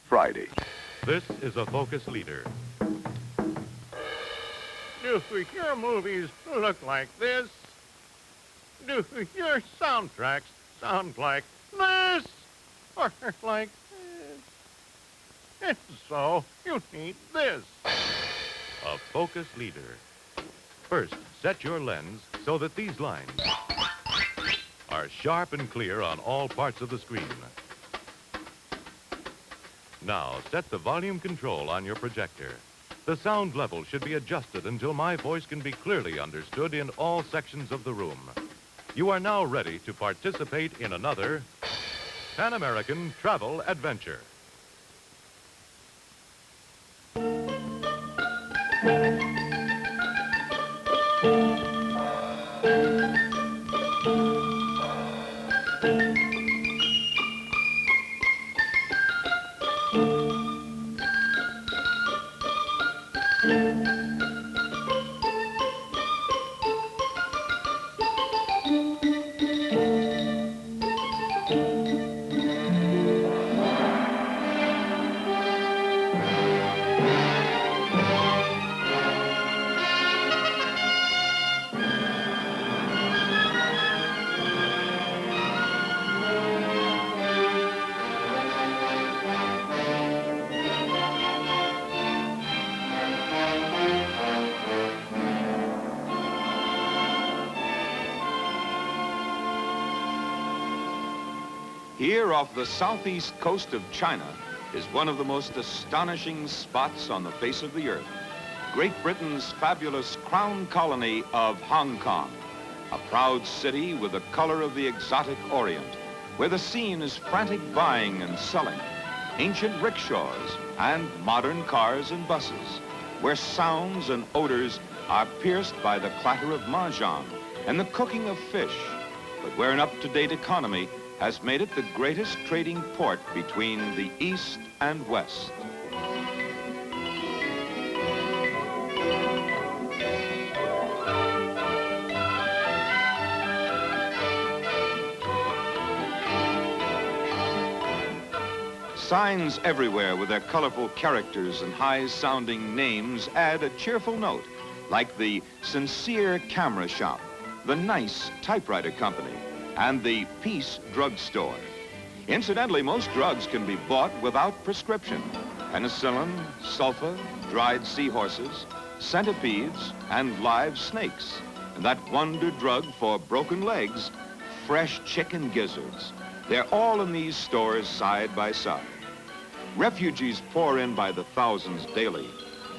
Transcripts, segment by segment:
Friday. This is a focus leader. Do your movies look like this? Do your soundtracks sound like this? Or like this? And so you need this. A focus leader. First, set your lens so that these lines are sharp and clear on all parts of the screen. Now, set the volume control on your projector. The sound level should be adjusted until my voice can be clearly understood in all sections of the room. You are now ready to participate in another Pan American travel adventure. Here off the southeast coast of China is one of the most astonishing spots on the face of the earth. Great Britain's fabulous crown colony of Hong Kong, a proud city with the color of the exotic Orient, where the scene is frantic buying and selling, ancient rickshaws and modern cars and buses, where sounds and odors are pierced by the clatter of mahjong and the cooking of fish, but where an up-to-date economy has made it the greatest trading port between the East and West. Signs everywhere with their colorful characters and high-sounding names add a cheerful note, like the Sincere Camera Shop, the Nice Typewriter Company, and the Peace Drugstore. Incidentally, most drugs can be bought without prescription. Penicillin, sulfa, dried seahorses, centipedes, and live snakes. And that wonder drug for broken legs, fresh chicken gizzards. They're all in these stores side by side. Refugees pour in by the thousands daily,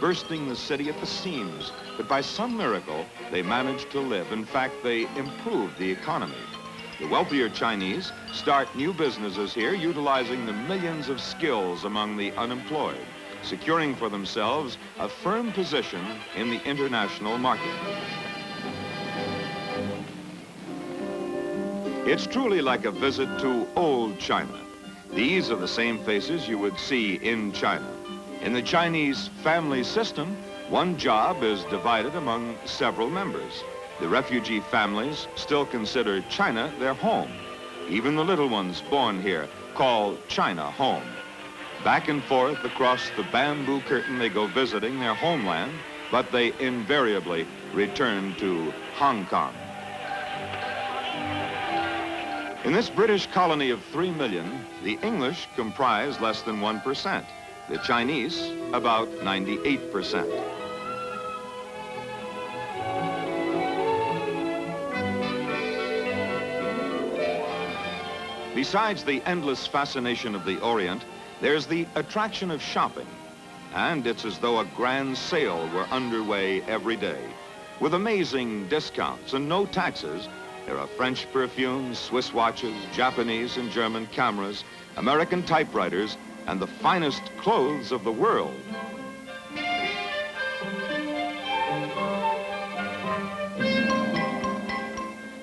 bursting the city at the seams. But by some miracle, they manage to live. In fact, they improve the economy. The wealthier Chinese start new businesses here, utilizing the millions of skills among the unemployed, securing for themselves a firm position in the international market. It's truly like a visit to old China. These are the same faces you would see in China. In the Chinese family system, one job is divided among several members. The refugee families still consider China their home. Even the little ones born here call China home. Back and forth across the bamboo curtain they go visiting their homeland, but they invariably return to Hong Kong. In this British colony of 3 million, the English comprise less than 1%. The Chinese, about 98%. Besides the endless fascination of the Orient, there's the attraction of shopping. And it's as though a grand sale were underway every day. With amazing discounts and no taxes, there are French perfumes, Swiss watches, Japanese and German cameras, American typewriters, and the finest clothes of the world.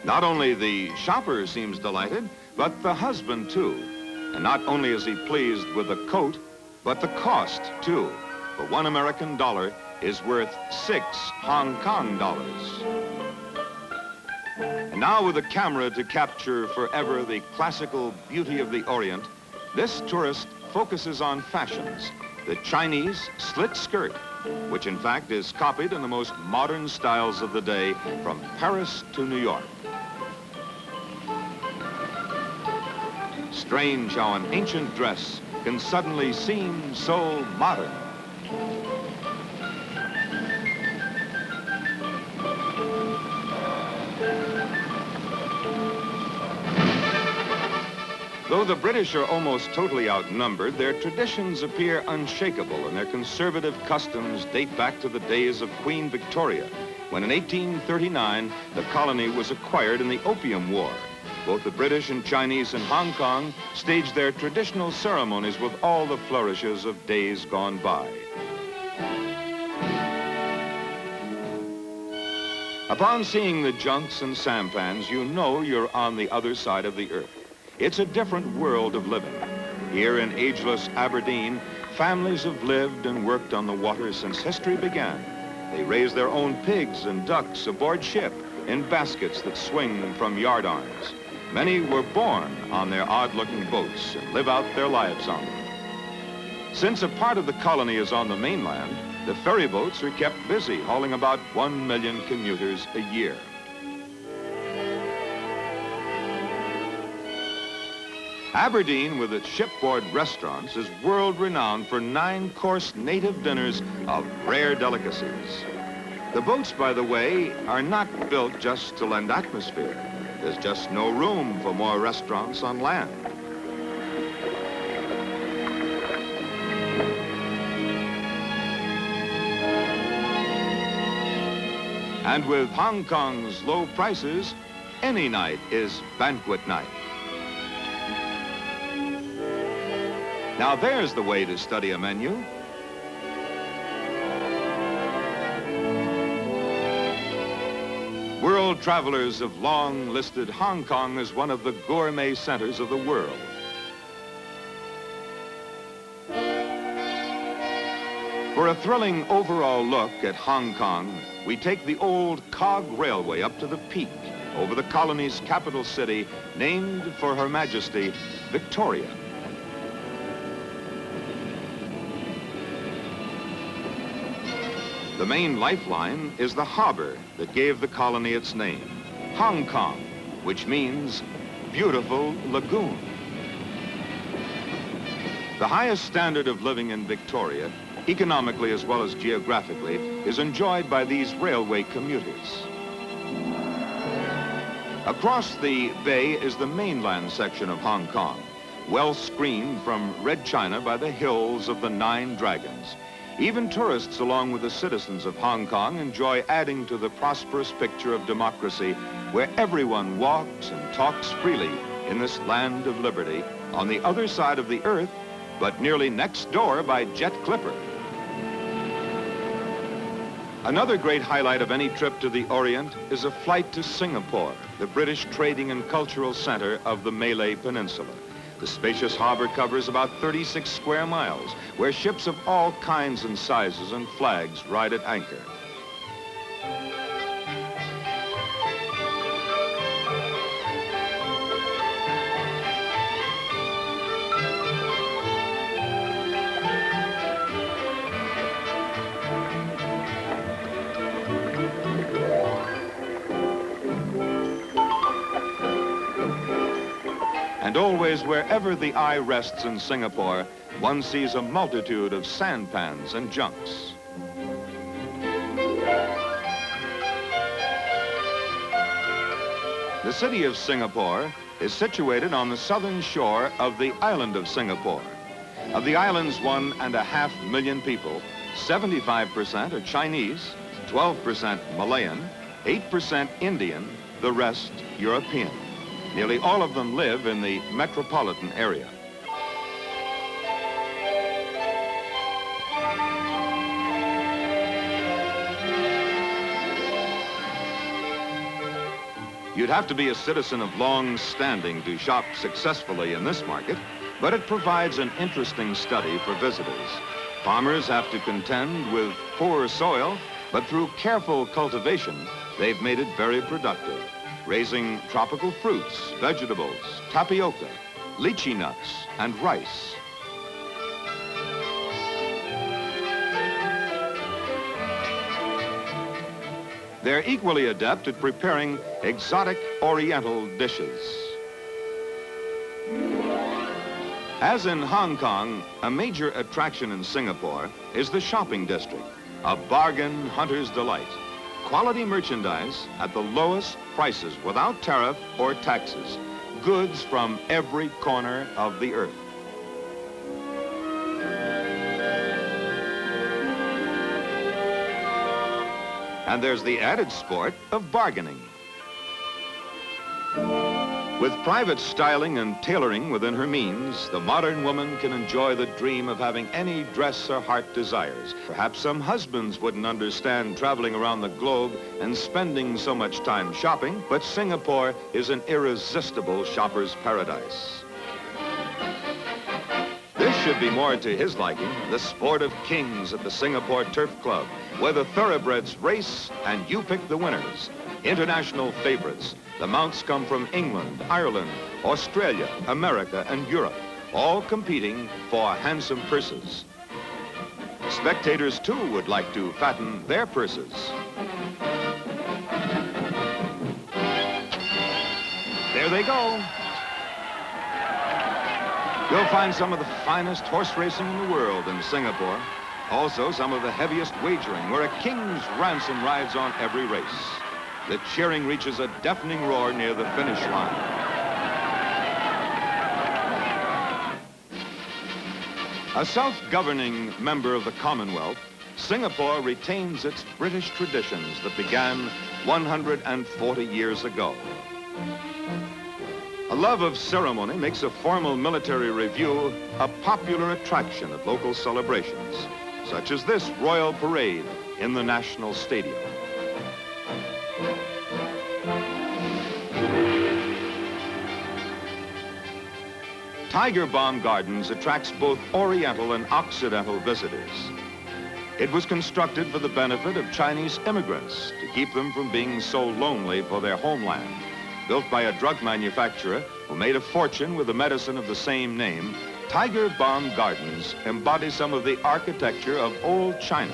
Not only the shopper seems delighted, but the husband too. And not only is he pleased with the coat, but the cost too. For $1 American is worth 6 Hong Kong dollars. And now with a camera to capture forever the classical beauty of the Orient, this tourist focuses on fashions. The Chinese slit skirt, which in fact is copied in the most modern styles of the day from Paris to New York. Strange how an ancient dress can suddenly seem so modern. Though the British are almost totally outnumbered, their traditions appear unshakable and their conservative customs date back to the days of Queen Victoria, when in 1839 the colony was acquired in the Opium War. Both the British and Chinese in Hong Kong staged their traditional ceremonies with all the flourishes of days gone by. Upon seeing the junks and sampans, you know you're on the other side of the earth. It's a different world of living. Here in ageless Aberdeen, families have lived and worked on the water since history began. They raise their own pigs and ducks aboard ship in baskets that swing from yardarms. Many were born on their odd-looking boats and live out their lives on them. Since a part of the colony is on the mainland, the ferry boats are kept busy, hauling about 1 million commuters a year. Aberdeen, with its shipboard restaurants, is world-renowned for 9-course native dinners of rare delicacies. The boats, by the way, are not built just to lend atmosphere. There's just no room for more restaurants on land. And with Hong Kong's low prices, any night is banquet night. Now there's the way to study a menu. World travelers have long listed Hong Kong as one of the gourmet centers of the world. For a thrilling overall look at Hong Kong, we take the old cog railway up to the peak over the colony's capital city, named for Her Majesty, Victoria. The main lifeline is the harbor that gave the colony its name, Hong Kong, which means beautiful lagoon. The highest standard of living in Victoria, economically as well as geographically, is enjoyed by these railway commuters. Across the bay is the mainland section of Hong Kong, well screened from red china by the hills of the 9 Dragons. Even tourists, along with the citizens of Hong Kong, enjoy adding to the prosperous picture of democracy where everyone walks and talks freely in this land of liberty on the other side of the earth, but nearly next door by jet clipper. Another great highlight of any trip to the Orient is a flight to Singapore, the British trading and cultural center of the Malay Peninsula. The spacious harbor covers about 36 square miles, where ships of all kinds and sizes and flags ride at anchor. And always, wherever the eye rests in Singapore, one sees a multitude of sampans and junks. The city of Singapore is situated on the southern shore of the island of Singapore. Of the island's 1.5 million people, 75% are Chinese, 12% Malayan, 8% Indian, the rest European. Nearly all of them live in the metropolitan area. You'd have to be a citizen of long standing to shop successfully in this market, but it provides an interesting study for visitors. Farmers have to contend with poor soil, but through careful cultivation, they've made it very productive, raising tropical fruits, vegetables, tapioca, lychee nuts, and rice. They're equally adept at preparing exotic Oriental dishes. As in Hong Kong, a major attraction in Singapore is the shopping district, a bargain hunter's delight. Quality merchandise at the lowest prices without tariff or taxes. Goods from every corner of the earth. And there's the added sport of bargaining. With private styling and tailoring within her means, the modern woman can enjoy the dream of having any dress her heart desires. Perhaps some husbands wouldn't understand traveling around the globe and spending so much time shopping, but Singapore is an irresistible shopper's paradise. This should be more to his liking, the sport of kings at the Singapore Turf Club, where the thoroughbreds race and you pick the winners. International favorites. The mounts come from England, Ireland, Australia, America, and Europe, all competing for handsome purses. Spectators, too, would like to fatten their purses. There they go. You'll find some of the finest horse racing in the world in Singapore. Also, some of the heaviest wagering, where a king's ransom rides on every race. The cheering reaches a deafening roar near the finish line. A self-governing member of the Commonwealth, Singapore retains its British traditions that began 140 years ago. A love of ceremony makes a formal military review a popular attraction at local celebrations, such as this royal parade in the National Stadium. Tiger Balm Gardens attracts both Oriental and Occidental visitors. It was constructed for the benefit of Chinese immigrants to keep them from being so lonely for their homeland. Built by a drug manufacturer who made a fortune with the medicine of the same name, Tiger Balm Gardens embody some of the architecture of old China.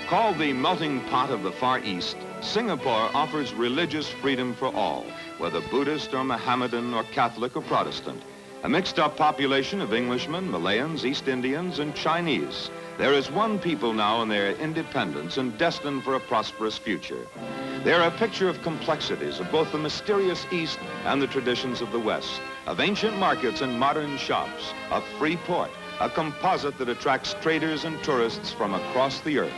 Called the melting pot of the Far East, Singapore offers religious freedom for all, whether Buddhist or Mohammedan or Catholic or Protestant. A mixed-up population of Englishmen, Malayans, East Indians, and Chinese. There is one people now in their independence and destined for a prosperous future. They're a picture of complexities of both the mysterious East and the traditions of the West, of ancient markets and modern shops, a free port, a composite that attracts traders and tourists from across the earth.